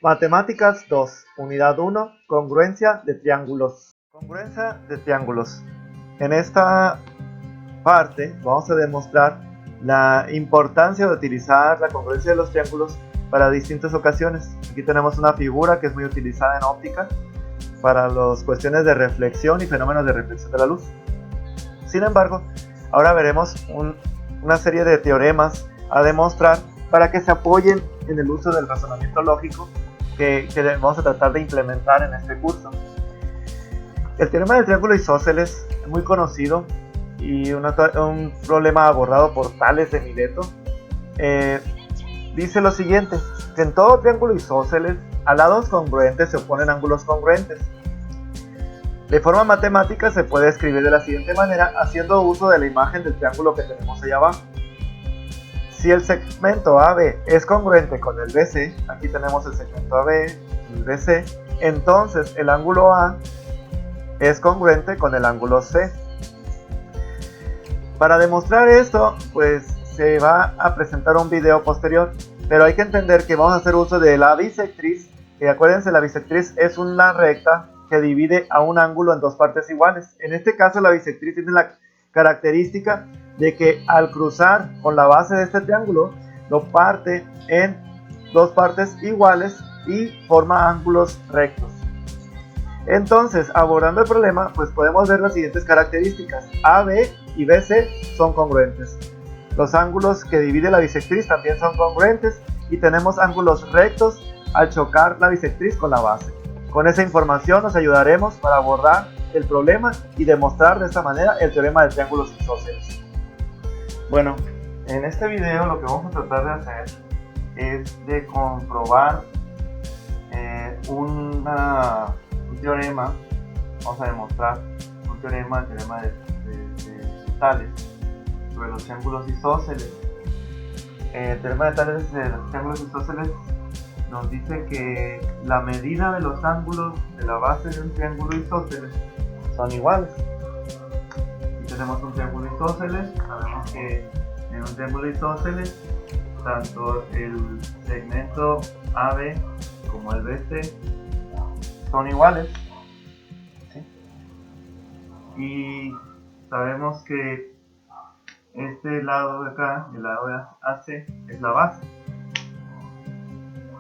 Matemáticas 2, unidad 1, congruencia de triángulos. Congruencia de triángulos. En esta parte vamos a demostrar la importancia de utilizar la congruencia de los triángulos para distintas ocasiones. Aquí tenemos una figura que es muy utilizada en óptica para las cuestiones de reflexión y fenómenos de reflexión de la luz. Sin embargo, ahora veremos una serie de teoremas a demostrar para que se apoyen en el uso del razonamiento lógico que vamos a tratar de implementar en este curso. El teorema del triángulo isósceles es muy conocido y un problema abordado por Tales de Mileto. Dice lo siguiente, que en todo triángulo isósceles a lados congruentes se oponen ángulos congruentes. De forma matemática se puede escribir de la siguiente manera, haciendo uso de la imagen del triángulo que tenemos allá abajo. Si el segmento AB es congruente con el BC, aquí tenemos el segmento AB, el BC, entonces el ángulo A es congruente con el ángulo C. Para demostrar esto, pues se va a presentar un video posterior, pero hay que entender que vamos a hacer uso de la bisectriz, que acuérdense, la bisectriz es una recta que divide a un ángulo en dos partes iguales. En este caso la bisectriz tiene la característica de que al cruzar con la base de este triángulo lo parte en dos partes iguales y forma ángulos rectos. Entonces, abordando el problema, pues podemos ver las siguientes características. AB y BC son congruentes. Los ángulos que divide la bisectriz también son congruentes y tenemos ángulos rectos al chocar la bisectriz con la base. Con esa información nos ayudaremos para abordar el problema y demostrar de esta manera el teorema de triángulos isósceles. Bueno, en este video lo que vamos a tratar de hacer es de comprobar un teorema. Vamos a demostrar un teorema, el teorema de Tales sobre los triángulos isósceles. El teorema de Tales de los triángulos isósceles nos dice que la medida de los ángulos de la base de un triángulo isósceles son iguales. Aquí tenemos un triángulo isósceles, sabemos que en un triángulo isósceles tanto el segmento AB como el BC son iguales, ¿sí? Y sabemos que este lado de acá, el lado de AC, es la base.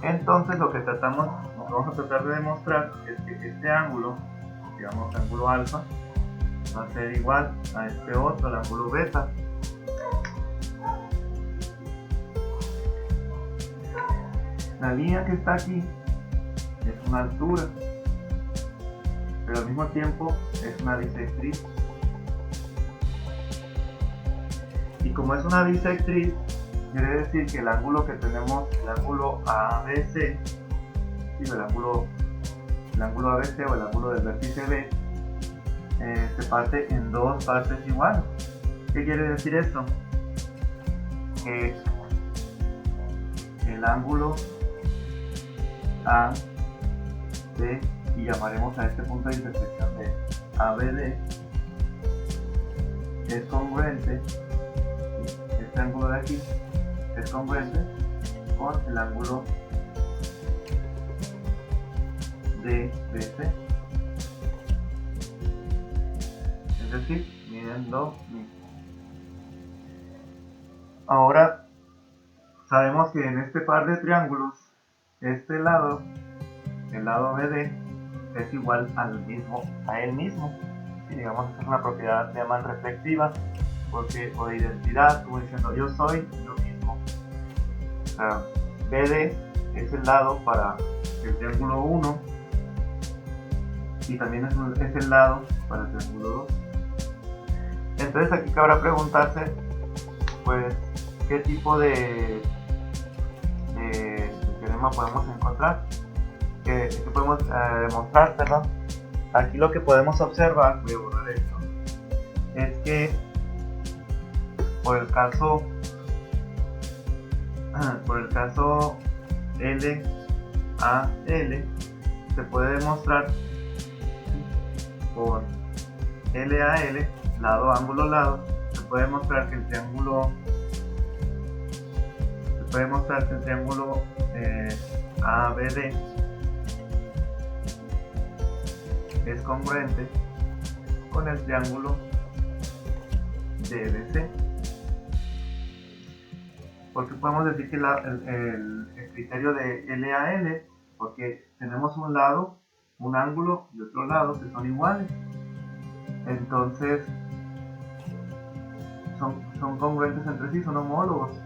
Entonces lo que vamos a tratar de demostrar es que este ángulo, digamos ángulo alfa, va a ser igual a este otro, el ángulo beta. La línea que está aquí es una altura, pero al mismo tiempo es una bisectriz. Y como es una bisectriz, quiere decir que el ángulo que tenemos, el ángulo ABC, ¿sí? el ángulo ABC o el ángulo del vértice B, se parte en dos partes iguales. ¿Qué quiere decir esto? Que el ángulo AC, y llamaremos a este punto de intersección de ABD, es congruente, este ángulo de aquí es congruente con el ángulo de BC, es decir, miden lo mismo. Ahora sabemos que en este par de triángulos este lado, el lado BD, es igual a él mismo, y digamos que es una propiedad que llaman reflexiva, porque o de identidad, como diciendo yo soy yo mismo. O sea, BD es el lado para el triángulo 1 y también es el lado para el triángulo 2. Entonces aquí cabrá preguntarse, pues, qué tipo de teorema podemos encontrar, que podemos demostrar, perdón. Aquí lo que podemos observar, voy a borrar esto, es que por el caso LAL se puede demostrar por LAL, lado, ángulo, lado, se puede demostrar que el triángulo ABD es congruente con el triángulo DBC. Porque podemos decir que el criterio de LAL, porque tenemos un lado, un ángulo y otro lado que son iguales. Entonces son congruentes entre sí, son homólogos.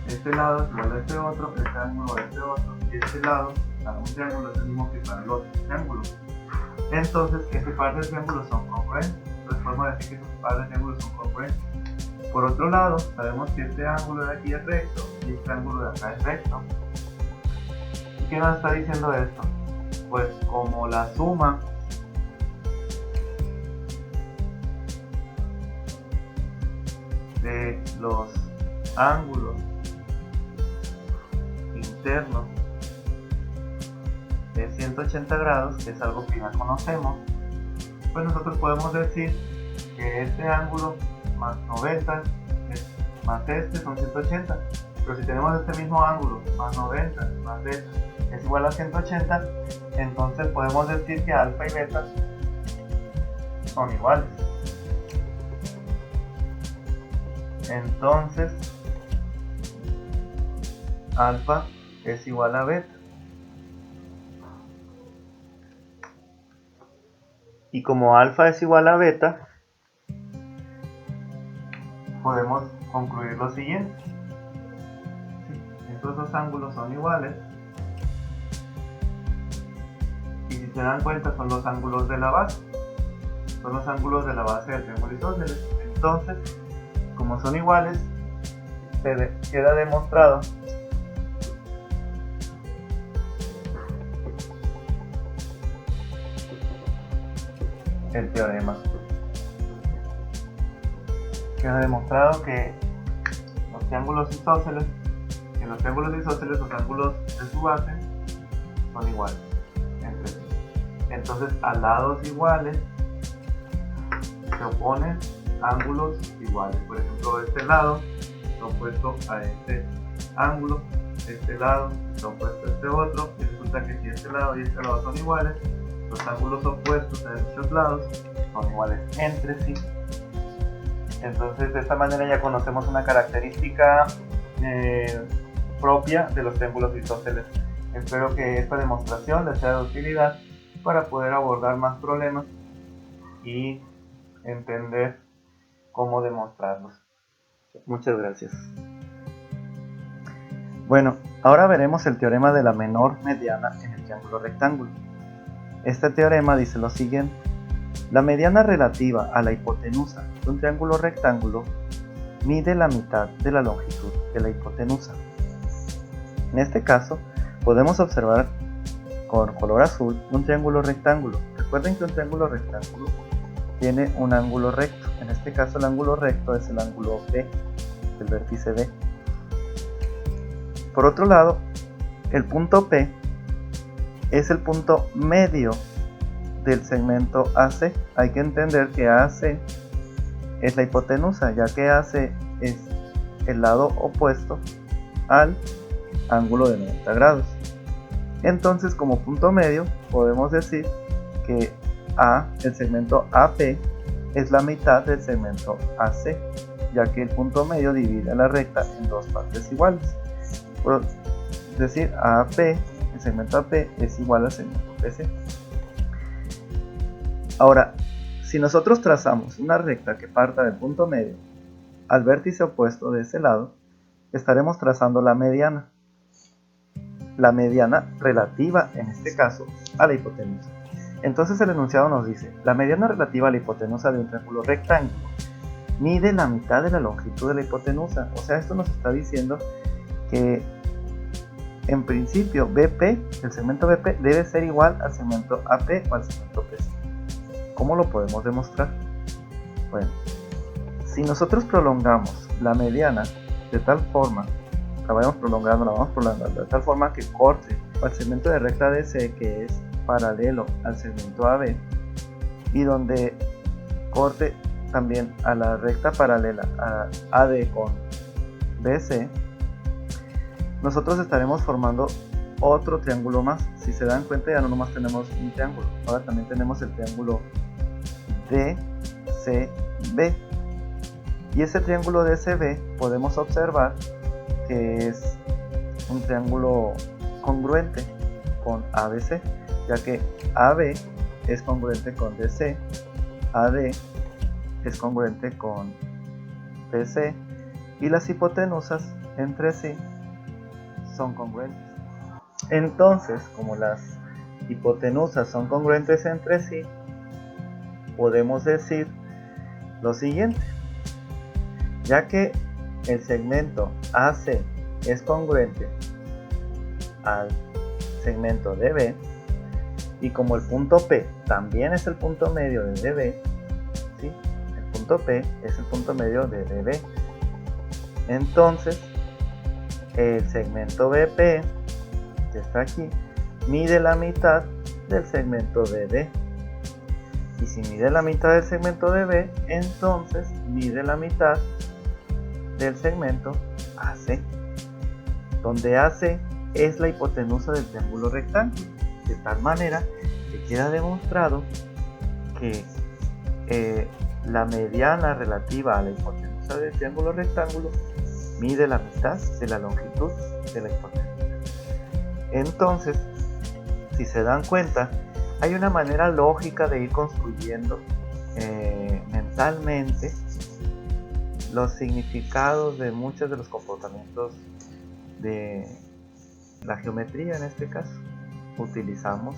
Este lado es igual a este otro, este ángulo a este otro, y este lado para un triángulo es el mismo que para el otro triángulo. Entonces este par de triángulos son congruentes. Entonces podemos decir que estos par de triángulos son congruentes. Por otro lado, sabemos que este ángulo de aquí es recto y este ángulo de acá es recto. ¿Y qué nos está diciendo esto? Pues como la suma de los ángulos internos de 180 grados, que es algo que ya conocemos, pues nosotros podemos decir que este ángulo más 90 más este son 180, pero si tenemos este mismo ángulo más 90 más este es igual a 180, entonces podemos decir que alfa y beta son iguales. Entonces alfa es igual a beta, y como alfa es igual a beta, podemos concluir lo siguiente: estos dos ángulos son iguales, y si se dan cuenta son los ángulos de la base, del triángulo isósceles. Entonces, como son iguales, queda demostrado el teorema. Queda demostrado que los triángulos isósceles, los ángulos de su base son iguales entre sí. Entonces, a lados iguales se oponen ángulos iguales. Por ejemplo, este lado está opuesto a este ángulo, este lado está opuesto a este otro, y resulta que si este lado y este lado son iguales, los ángulos opuestos a dichos lados son iguales entre sí. Entonces, de esta manera ya conocemos una característica propia de los triángulos isósceles. Espero que esta demostración les sea de utilidad para poder abordar más problemas y entender cómo demostrarlos. Muchas gracias. Bueno, ahora veremos el teorema de la menor mediana en el triángulo rectángulo. Este teorema dice lo siguiente: la mediana relativa a la hipotenusa de un triángulo rectángulo mide la mitad de la longitud de la hipotenusa. En este caso, podemos observar con color azul un triángulo rectángulo. Recuerden que un triángulo rectángulo tiene un ángulo recto. En este caso, el ángulo recto es el ángulo B, el vértice B. Por otro lado, el punto P es el punto medio del segmento AC. Hay que entender que AC es la hipotenusa, ya que AC es el lado opuesto al ángulo de 90 grados. Entonces, como punto medio, podemos decir que el segmento AP es la mitad del segmento AC, ya que el punto medio divide a la recta en dos partes iguales. Es decir, AP, el segmento AP es igual al segmento PC. Ahora, si nosotros trazamos una recta que parta del punto medio al vértice opuesto de ese lado, estaremos trazando la mediana relativa, en este caso, a la hipotenusa. Entonces el enunciado nos dice: la mediana relativa a la hipotenusa de un triángulo rectángulo mide la mitad de la longitud de la hipotenusa. O sea, esto nos está diciendo que en principio BP, el segmento BP, debe ser igual al segmento AP o al segmento PC. ¿Cómo lo podemos demostrar? Bueno, si nosotros prolongamos la mediana de tal forma, la vamos prolongando de tal forma que corte al segmento de recta DC, que es paralelo al segmento AB, y donde corte también a la recta paralela a AD con BC, nosotros estaremos formando otro triángulo más. Si se dan cuenta, ya no nomás tenemos un triángulo, ahora también tenemos el triángulo DCB. Y ese triángulo DCB podemos observar que es un triángulo congruente con ABC, ya que AB es congruente con DC, AD es congruente con BC y las hipotenusas entre sí son congruentes. Entonces, como las hipotenusas son congruentes entre sí, podemos decir lo siguiente: ya que el segmento AC es congruente al segmento DB, y como el punto P también es el punto medio de DB, ¿sí? El punto P es el punto medio de DB, entonces el segmento BP, que está aquí, mide la mitad del segmento DB, y si mide la mitad del segmento DB, entonces mide la mitad del segmento AC, donde AC es la hipotenusa del triángulo rectángulo, de tal manera que queda demostrado que la mediana relativa a la hipotenusa del triángulo rectángulo mide la mitad de la longitud de la hipotenusa. Entonces, si se dan cuenta, hay una manera lógica de ir construyendo mentalmente los significados de muchos de los comportamientos de la geometría. En este caso utilizamos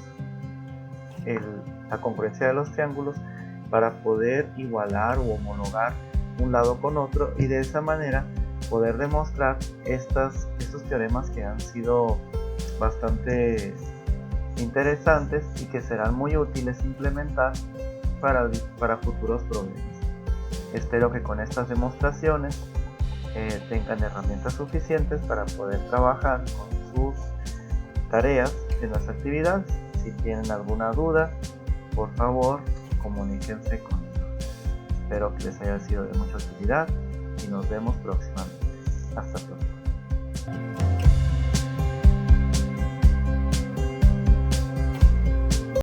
la congruencia de los triángulos para poder igualar o homologar un lado con otro, y de esa manera poder demostrar estos teoremas que han sido bastante interesantes y que serán muy útiles implementar para futuros problemas. Espero que con estas demostraciones tengan herramientas suficientes para poder trabajar con sus tareas en las actividades. Si tienen alguna duda, por favor comuníquense conmigo. Espero que les haya sido de mucha utilidad y nos vemos próximamente. Hasta pronto.